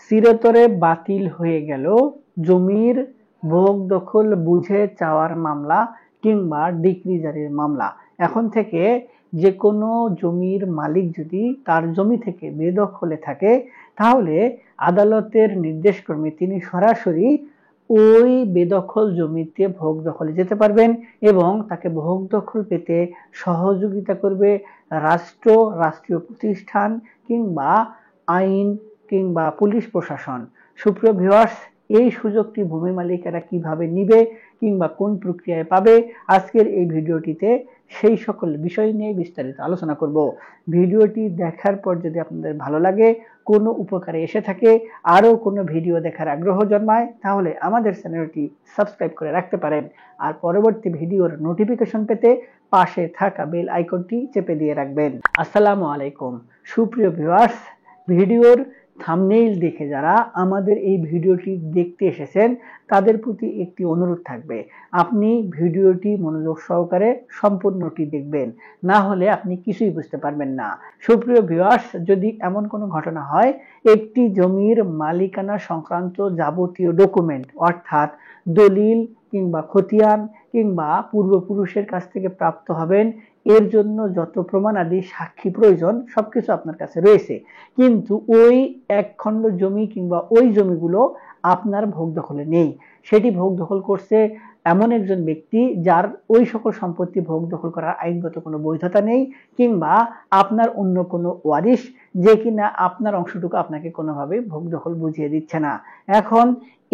চিরতরে বাতিল হয়ে গেল জমির ভোগ দখল বুঝে চাওয়ার মামলা কিংবা ডিক্রি জারির মামলা। এখন থেকে যে কোনো জমির মালিক যদি তার জমি থেকে বেদখলে থাকে, তাহলে আদালতের নির্দেশক্রমে তিনি সরাসরি ওই বেদখল জমিতে ভোগ দখলে যেতে পারবেন এবং তাকে ভোগ দখল পেতে সহযোগিতা করবে রাষ্ট্র, রাষ্ট্রীয় প্রতিষ্ঠান কিংবা আইন কিংবা পুলিশ প্রশাসন। সুপ্রিয় ভিউয়ার্স, এই সুযোগটি ভূমি মালিকেরা কিভাবে নিবে কিংবা কোন প্রক্রিয়ায় পাবে, আজকের এই ভিডিওটিতে সেই সকল বিষয় নিয়ে বিস্তারিত আলোচনা করব। ভিডিওটি দেখার পর যদি আপনাদের ভালো লাগে, কোনো উপকারে এসে থাকে, আরও কোনো ভিডিও দেখার আগ্রহ জন্মায়, তাহলে আমাদের চ্যানেলটি সাবস্ক্রাইব করে রাখতে পারেন। আর পরবর্তী ভিডিওর নোটিফিকেশন পেতে পাশে থাকা বেল আইকনটি চেপে দিয়ে রাখবেন। আসসালামু আলাইকুম। সুপ্রিয় ভিউয়ার্স, ভিডিওর থাম্বনেইল দেখে যারা আমাদের এই ভিডিওটি দেখতে এসেছেন, তাদের প্রতি একটি অনুরোধ থাকবে, আপনি ভিডিওটি মনোযোগ সহকারে সম্পূর্ণটি দেখবেন, না হলে আপনি কিছুই বুঝতে পারবেন না। সুপ্রিয় ভিউয়ার্স, যদি এমন কোনো ঘটনা হয়, একটি জমির মালিকানা সংক্রান্ত যাবতীয় ডকুমেন্ট অর্থাৎ দলিল কিংবা খতিয়ান কিংবা পূর্বপুরুষের কাছ থেকে প্রাপ্ত হবেন, এর জন্য যত প্রমাণাদি সাক্ষী প্রয়োজন সবকিছু আপনার কাছে রয়েছে, কিন্তু ওই এক খণ্ড জমি কিংবা ওই জমিগুলো আপনার ভোগ দখলে নেই। সেটি ভোগ দখল করছে এমন একজন ব্যক্তি যার ওই সকল সম্পত্তি ভোগ দখল করার আইনগত কোনো বৈধতা নেই, কিংবা আপনার অন্য কোনো ওয়ারিশ যে কিনা আপনার অংশটুকু আপনাকে কোনোভাবে ভোগ দখল বুঝিয়ে দিচ্ছে না। এখন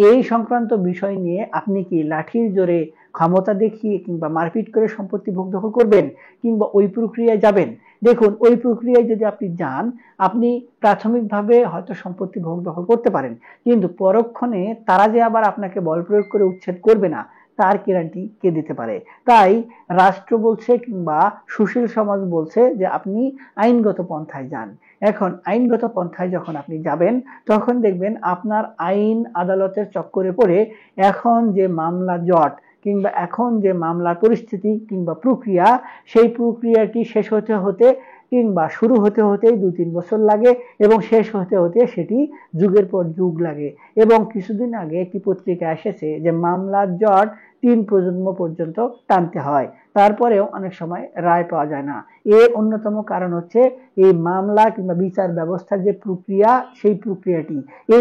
এই সংক্রান্ত বিষয় নিয়ে আপনি কি লাঠির জোরে ক্ষমতা দেখিয়ে কিংবা মারপিট করে সম্পত্তি ভোগ দখল করবেন কিংবা ওই প্রক্রিয়ায় যাবেন? দেখুন, ওই প্রক্রিয়ায় যদি আপনি যান, আপনি প্রাথমিকভাবে হয়তো সম্পত্তি ভোগ দখল করতে পারেন, কিন্তু পরক্ষণে তারা যে আবার আপনাকে বল প্রয়োগ করে উচ্ছেদ করবে না, তার গ্যারান্টি কে দিতে পারে? তাই রাষ্ট্র বলছে কিংবা সুশীল সমাজ বলছে যে আপনি আইনগত পন্থায় যান। এখন আইনগত পন্থায় যখন আপনি যাবেন, তখন দেখবেন আপনার আইন আদালতের চক্করে পড়ে এখন যে মামলা জট কিংবা এখন যে মামলার পরিস্থিতি কিংবা প্রক্রিয়া, সেই প্রক্রিয়াটি শেষ হতে হতে কিংবা শুরু হতে হতেই 2-3 বছর লাগে এবং শেষ হতে হতে সেটি যুগের পর যুগ লাগে। এবং কিছুদিন আগে একটি পত্রিকা এসেছে যে মামলার জট 3 প্রজন্ম পর্যন্ত টানতে হয়, তারপরেও অনেক সময় রায় পাওয়া যায় না। এর অন্যতম কারণ হচ্ছে এই মামলা কিংবা বিচার ব্যবস্থার যে প্রক্রিয়া, সেই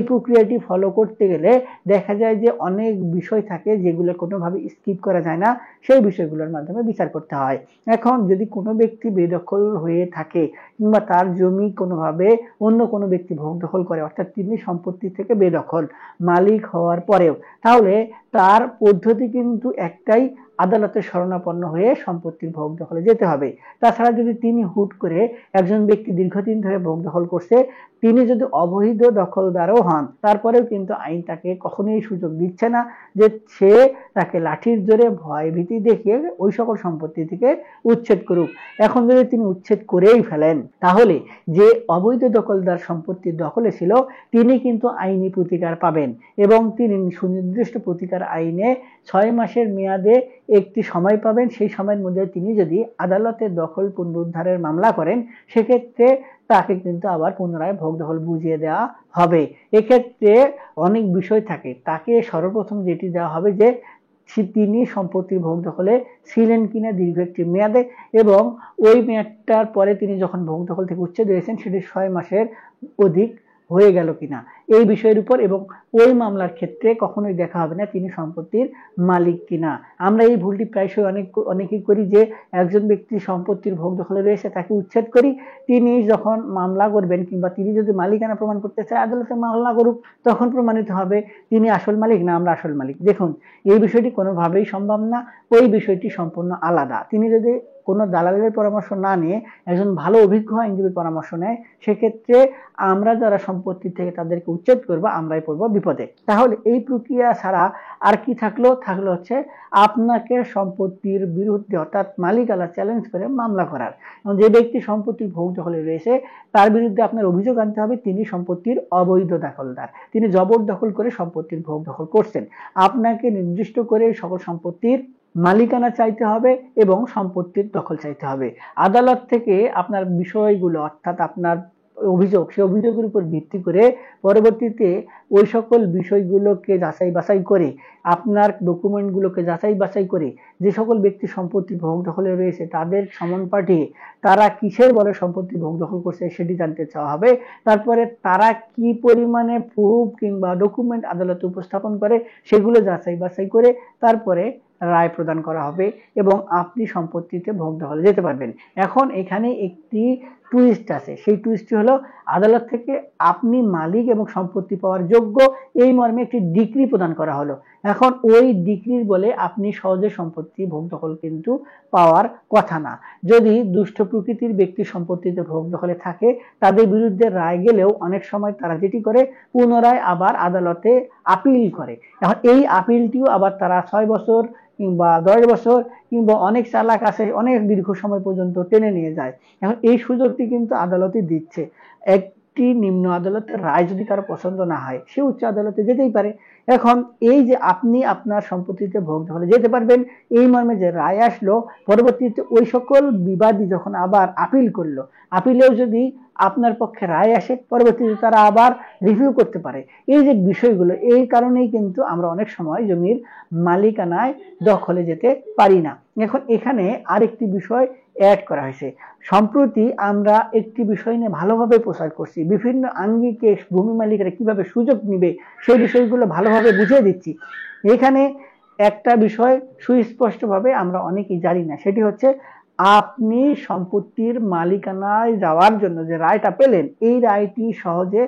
প্রক্রিয়াটি ফলো করতে গেলে দেখা যায় যে অনেক বিষয় থাকে যেগুলো কোনোভাবে স্কিপ করা যায় না, সেই বিষয়গুলোর মাধ্যমে বিচার করতে হয়। এখন যদি কোনো ব্যক্তি বেদখল হয়ে থাকে কিংবা তার জমি কোনোভাবে অন্য কোনো ব্যক্তি ভোগ দখল করে, অর্থাৎ তিনি সম্পত্তি থেকে বেদখল মালিক হওয়ার পরেও, তাহলে তার পদ্ধতি কিন্তু একটাই, আদালতের শরণাপন্ন হয়ে সম্পত্তির ভোগ দখলে যেতে হবে। তাছাড়া যদি তিনি হুট করে, একজন ব্যক্তি দীর্ঘদিন ধরে ভোগ দখল করছে, তিনি যদি অবৈধ দখলদারও হন, তারপরেও কিন্তু আইন তাকে কখনোই সুযোগ দিচ্ছে না যে সে তাকে লাঠির জোরে ভয় ভীতি দেখিয়ে ওই সকল সম্পত্তি থেকে উচ্ছেদ করুক। এখন যদি তিনি উচ্ছেদ করেই ফেলেন, তাহলে যে অবৈধ দখলদার সম্পত্তির দখলে ছিল, তিনি কিন্তু আইনি প্রতিকার পাবেন এবং তিনি সুনির্দিষ্ট প্রতিকার আইনে 6 মাসের মেয়াদে একটি সময় পাবেন। সেই সময়ের মধ্যে তিনি যদি আদালতে দখল পুনরুদ্ধারের মামলা করেন, সেক্ষেত্রে তাকে কিন্তু আবার পুনরায় ভোগ দখল বুঝিয়ে দেওয়া হবে। এক্ষেত্রে অনেক বিষয় থাকে, তাকে সর্বপ্রথম যেটি দেওয়া হবে যে তিনি সম্পত্তির ভোগ দখলে ছিলেন কিনা দীর্ঘ একটি মেয়াদে, এবং ওই মেয়াদটার পরে তিনি যখন ভোগ দখল থেকে উচ্ছেদ হয়েছেন সেটি 6 মাসের অধিক হয়ে গেল কিনা এই বিষয়ের উপর, এবং ওই মামলার ক্ষেত্রে কখনোই দেখা হবে না তিনি সম্পত্তির মালিক কিনা। আমরা এই ভুলটি প্রায়শই অনেকেই করি যে একজন ব্যক্তি সম্পত্তির ভোগ দখলে রয়েছে, তাকে উচ্ছেদ করি, তিনি যখন মামলা করবেন কিংবা তিনি যদি মালিকানা প্রমাণ করতে চায়, আদালতে মামলা করুক, তখন প্রমাণিত হবে তিনি আসল মালিক না আমরা আসল মালিক। দেখুন, এই বিষয়টি কোনোভাবেই সম্ভব না, ওই বিষয়টি সম্পূর্ণ আলাদা। তিনি যদি কোনো দালালের পরামর্শ না নিয়ে একজন ভালো অভিজ্ঞ আইনজীবীর পরামর্শ নেয়, সেক্ষেত্রে আমরা যারা সম্পত্তি থেকে তাদেরকে উচ্ছেদ করবো, আমরাই পড়বো বিপদে। তাহলে এই প্রক্রিয়া ছাড়া আর কি থাকলো হচ্ছে আপনাকে সম্পত্তির বিরুদ্ধে অর্থাৎ মালিকানা চ্যালেঞ্জ করে মামলা করার। যে ব্যক্তি সম্পত্তির ভোগ দখলে রয়েছে, তার বিরুদ্ধে আপনার অভিযোগ আনতে হবে তিনি সম্পত্তির অবৈধ দখলদার, তিনি জবরদখল করে সম্পত্তির ভোগ দখল করছেন। আপনাকে নির্দিষ্ট করে সকল সম্পত্তির মালিকানা চাইতে হবে এবং সম্পত্তির দখল চাইতে হবে। আদালত থেকে আপনার বিষয়গুলো, অর্থাৎ আপনার অভিযোগ, সেই অভিযোগের উপর ভিত্তি করে পরবর্তীতে ওই সকল বিষয়গুলোকে যাচাই বাছাই করে, আপনার ডকুমেন্টগুলোকে যাচাই বাছাই করে যে সকল ব্যক্তি সম্পত্তি ভোগ দখলে রয়েছে তাদের সমন পাঠিয়ে তারা কিসের বলে সম্পত্তি ভোগ দখল করছে সেটি জানতে চাওয়া হবে। তারপরে তারা কি পরিমাণে প্রুফ কিংবা ডকুমেন্ট আদালতে উপস্থাপন করে সেগুলো যাচাই বাছাই করে তারপরে রায় প্রদান করা হবে এবং আপনি সম্পত্তিতে ভোগ দখলে যেতে পারবেন। এখন এখানে একটি টুইস্ট আছে, সেই টুইস্টটি হলো আদালত থেকে আপনি মালিক এবং সম্পত্তি পাওয়ার যোগ্য এই মর্মে একটি ডিক্রি প্রদান করা হলো। এখন ওই ডিক্রির বলে আপনি সহজে সম্পত্তি ভোগ দখল কিন্তু পাওয়ার কথা না। যদি দুষ্ট প্রকৃতির ব্যক্তি সম্পত্তিতে ভোগ দখলে থাকে তাদের বিরুদ্ধে রায় গেলেও অনেক সময় তারা যেটি করে পুনরায় আবার আদালতে আপিল করে। এখন এই আপিলটিও আবার তারা 6 বছর কিংবা 10 বছর কিংবা অনেক চালাক আছে অনেক দীর্ঘ সময় পর্যন্ত টেনে নিয়ে যায়। এখন এই সুযোগটি কিন্তু আদালতে দিচ্ছে। একটি নিম্ন আদালতের রায় যদি কারো পছন্দ না হয় সে উচ্চ আদালতে যেতেই পারে। এখন এই যে আপনি আপনার সম্পত্তিতে ভোগ দখলে যেতে পারবেন এই মর্মে যে রায় আসলো, পরবর্তীতে ওই সকল বিবাদী যখন আবার আপিল করলো, আপিলেও যদি আপনার পক্ষে রায় আসে পরবর্তীতে তারা আবার রিভিউ করতে পারে। এই যে বিষয়গুলো, এই কারণেই কিন্তু আমরা অনেক সময় জমির মালিকানায় দখলে যেতে পারি না। এখন এখানে আরেকটি বিষয় অ্যাড করা হয়েছে। সম্প্রতি আমরা একটি বিষয় নিয়ে ভালোভাবে প্রচার করছি, বিভিন্ন আঙ্গিকে ভূমি মালিকেরা কিভাবে সুযোগ নিবে সেই বিষয়গুলো ভালোভাবে বুঝিয়ে দিচ্ছি। এখানে একটা বিষয় সুস্পষ্টভাবে আমরা অনেকেই জানি না, সেটি হচ্ছে আপনি সম্পত্তির মালিকানায় যাওয়ার জন্য যে রায়টা পেলেন এই রায়টি সহজে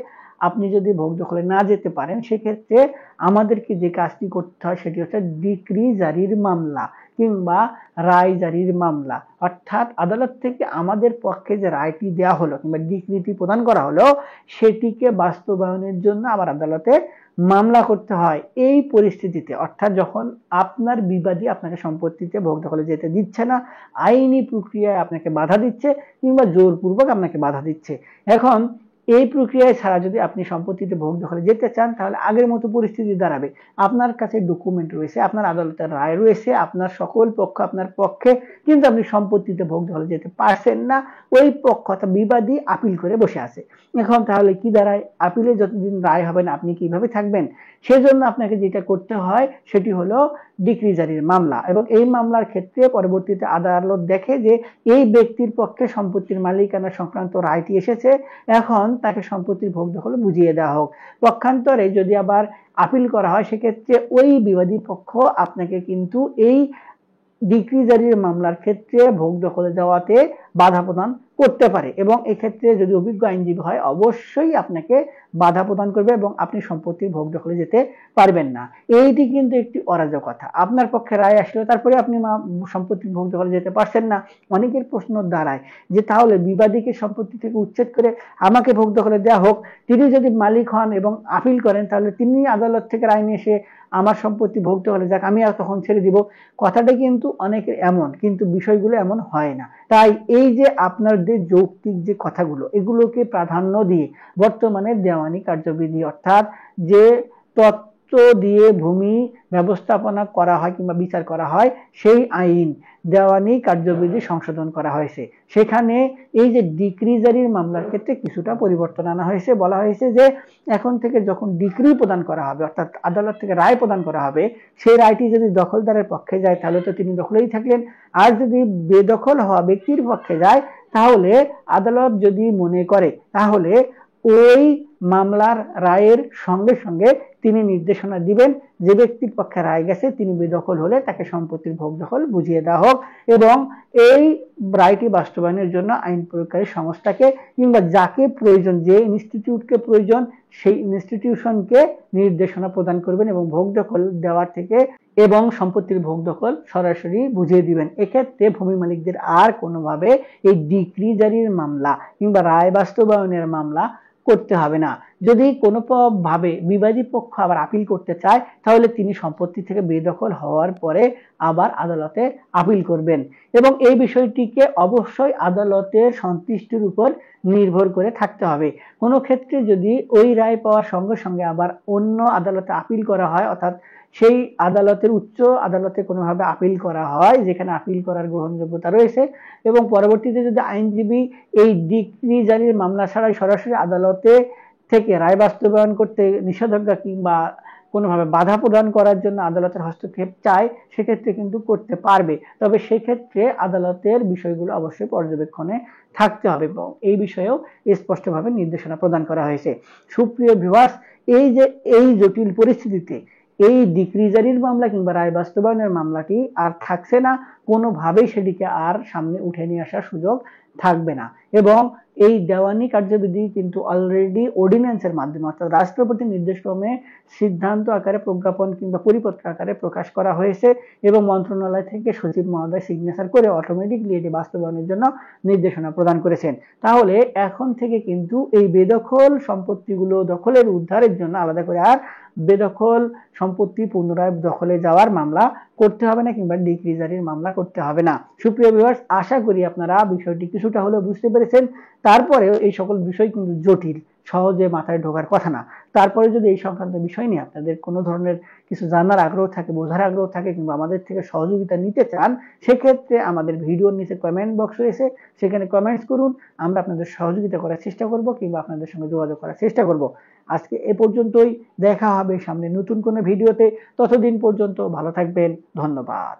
আপনি যদি ভোগ দখলে না যেতে পারেন সেক্ষেত্রে আমাদেরকে যে কাজটি করতে হয় সেটি হচ্ছে ডিক্রি জারির মামলা কিংবা রায় জারির মামলা। অর্থাৎ আদালত থেকে আমাদের পক্ষে যে রায়টি দেওয়া হলো কিংবা ডিক্রিটি প্রদান করা হলো সেটিকে বাস্তবায়নের জন্য আবার আদালতে মামলা করতে হয়। এই পরিস্থিতিতে অর্থাৎ যখন আপনার বিবাদী আপনাকে সম্পত্তিতে ভোগ দখলে যেতে দিচ্ছে না, আইনি প্রক্রিয়ায় আপনাকে বাধা দিচ্ছে কিংবা জোরপূর্বক আপনাকে বাধা দিচ্ছে, এখন এই প্রক্রিয়ায় ছাড়া যদি আপনি সম্পত্তিতে ভোগ দখলে যেতে চান তাহলে আগের মতো পরিস্থিতি দাঁড়াবে। আপনার কাছে ডকুমেন্ট রয়েছে, আপনার আদালতের রায় রয়েছে, আপনার সকল পক্ষ আপনার পক্ষে, কিন্তু আপনি সম্পত্তিতে ভোগ দখলে যেতে পারছেন না। ওই পক্ষ অর্থাৎ বিবাদী আপিল করে বসে আছে। এখন তাহলে কি দাঁড়ায়? আপিলে যতদিন রায় হবে না আপনি কিভাবে থাকবেন? সেজন্য আপনাকে যেটা করতে হয় সেটি হলো ডিক্রি জারির মামলা, এবং এই মামলার ক্ষেত্রে পরবর্তীতে আদালত দেখে যে এই ব্যক্তির পক্ষে সম্পত্তির মালিকানা সংক্রান্ত রায়টি এসেছে, এখন তাকে সম্পত্তির ভোগ দখল বুঝিয়ে দেওয়া হোক। পক্ষান্তরে যদি আবার আপিল করা হয় সেক্ষেত্রে ওই বিবাদী পক্ষ আপনাকে কিন্তু এই ডিক্রি জারির মামলার ক্ষেত্রে ভোগ দখলে যাওয়াতে বাধা প্রদান করতে পারে, এবং এক্ষেত্রে যদি অভিজ্ঞ আইনজীবী হয় অবশ্যই আপনাকে বাধা প্রদান করবে এবং আপনি সম্পত্তির ভোগ দখলে যেতে পারবেন না। এইটি কিন্তু একটি অরাজকতা। আপনার পক্ষে রায় আসলে তারপরে আপনি সম্পত্তির ভোগ দখলে যেতে পারছেন না। অনেকের প্রশ্ন দাঁড়ায় যে তাহলে বিবাদীকে সম্পত্তি থেকে উচ্ছেদ করে আমাকে ভোগ দখলে দেওয়া হোক, তিনি যদি মালিক হন এবং আপিল করেন তাহলে তিনি আদালত থেকে রায় নিয়ে এসে আমার সম্পত্তি ভোগ দখলে যাক, আমি আর তখন ছেড়ে দিব। কথাটা কিন্তু অনেকের এমন, কিন্তু বিষয়গুলো এমন হয় না। তাই এই যে আপনাদের যৌক্তিক যে কথাগুলো এগুলোকে প্রাধান্য দিয়ে বর্তমানে দেওয়ানি কার্যবিধি অর্থাৎ যে তত্ত্ব দিয়ে ভূমি ব্যবস্থাপনা করা হয় কিংবা বিচার করা হয় সেই আইন দেওয়ানি কার্যবিধি সংশোধন করা হয়েছে। সেখানে এই যে ডিক্রি জারির মামলার ক্ষেত্রে কিছুটা পরিবর্তন আনা হয়েছে। বলা হয়েছে যে এখন থেকে যখন ডিক্রি প্রদান করা হবে অর্থাৎ আদালত থেকে রায় প্রদান করা হবে সেই রায়টি যদি দখলদারের পক্ষে যায় তাহলে তো তিনি দখলেই থাকলেন, আর যদি বেদখল হওয়া ব্যক্তির পক্ষে যায় তাহলে আদালত যদি মনে করে তাহলে ওই মামলার রায়ের সঙ্গে সঙ্গে তিনি নির্দেশনা দিবেন যে ব্যক্তির পক্ষে রায় গেছে তিনি বেদখল হলে তাকে সম্পত্তির ভোগ দখল বুঝিয়ে দেওয়া হোক, এবং এই রায়টি বাস্তবায়নের জন্য আইন প্রয়োগকারী সংস্থাকে কিংবা যাকে প্রয়োজন, যে ইনস্টিটিউটকে প্রয়োজন সেই ইনস্টিটিউশনকে নির্দেশনা প্রদান করবেন এবং ভোগ দখল দেওয়ার থেকে এবং সম্পত্তির ভোগ দখল সরাসরি বুঝিয়ে দিবেন। এক্ষেত্রে ভূমি মালিকদের আর কোনোভাবে এই ডিক্রি জারির মামলা কিংবা রায় বাস্তবায়নের মামলা করতে হবে না। যদি কোনো ভাবে বিবাদী পক্ষ আবার আপিল করতে চায় তাহলে তিনি সম্পত্তি থেকে বেদখল হওয়ার পরে আবার আদালতে আপিল করবেন, এবং এই বিষয়টিকে অবশ্যই আদালতের সন্তুষ্টির উপর নির্ভর করে থাকতে হবে। কোনো ক্ষেত্রে যদি ওই রায় পাওয়ার সঙ্গে সঙ্গে আবার অন্য আদালতে আপিল করা হয় অর্থাৎ সেই আদালতের উচ্চ আদালতে কোনোভাবে আপিল করা হয়, যেখানে আপিল করার গ্রহণযোগ্যতা রয়েছে, এবং পরবর্তীতে যদি আইনজীবী এই ডিক্রি জারির মামলা ছাড়াই সরাসরি আদালতে থেকে রায় বাস্তবায়ন করতে নিষেধাজ্ঞা কিংবা কোনোভাবে বাধা প্রদান করার জন্য আদালতের হস্তক্ষেপ চায়, সেক্ষেত্রে কিন্তু করতে পারবে। তবে সেক্ষেত্রে আদালতের বিষয়গুলো অবশ্যই পর্যবেক্ষণে থাকতে হবে এবং এই বিষয়েও স্পষ্টভাবে নির্দেশনা প্রদান করা হয়েছে। সুপ্রিয় ভিউয়ার্স, এই যে এই জটিল পরিস্থিতিতে এই ডিক্রি জারির মামলা কিংবা রায় বাস্তবায়নের মামলাটি আর থাকছে না, কোনোভাবেই সেটিকে আর সামনে উঠে নিয়ে আসার সুযোগ থাকবে না। এবং এই দেওয়ানি কার্যবিধি কিন্তু অলরেডি অর্ডিন্যান্সের মাধ্যমে অর্থাৎ রাষ্ট্রপতির নির্দেশক্রমে সিদ্ধান্ত আকারে, প্রজ্ঞাপন কিংবা পরিপত্র আকারে প্রকাশ করা হয়েছে এবং মন্ত্রণালয় থেকে সচিব মহোদয় সিগনেচার করে অটোমেটিকলি এটি বাস্তবায়নের জন্য নির্দেশনা প্রদান করেছেন। তাহলে এখন থেকে কিন্তু এই বেদখল সম্পত্তিগুলো দখলের উদ্ধারের জন্য আলাদা করে আর বেদখল সম্পত্তি পুনরায় দখলে যাওয়ার মামলা করতে হবে না কিংবা ডিক্রি জারির মামলা করতে হবে না। সুপ্রিয় ভিউয়ার্স, আশা করি আপনারা বিষয়টি কিছুটা হলেও বুঝতে পেরেছেন। তারপরেও এই সকল বিষয় কিন্তু জটিল, সহজে মাথায় ঢোকার কথা না। তারপরে যদি এই সংক্রান্ত বিষয় নিয়ে আপনাদের কোনো ধরনের কিছু জানার আগ্রহ থাকে, বোঝার আগ্রহ থাকে কিংবা আমাদের থেকে সহযোগিতা নিতে চান, সেক্ষেত্রে আমাদের ভিডিওর নিচে কমেন্ট বক্স রয়েছে, সেখানে কমেন্টস করুন। আমরা আপনাদের সহযোগিতা করার চেষ্টা করব কিংবা আপনাদের সঙ্গে যোগাযোগ করার চেষ্টা করব। আজকে এ পর্যন্তই, দেখা হবে সামনে নতুন কোনো ভিডিওতে। ততদিন পর্যন্ত ভালো থাকবেন, ধন্যবাদ।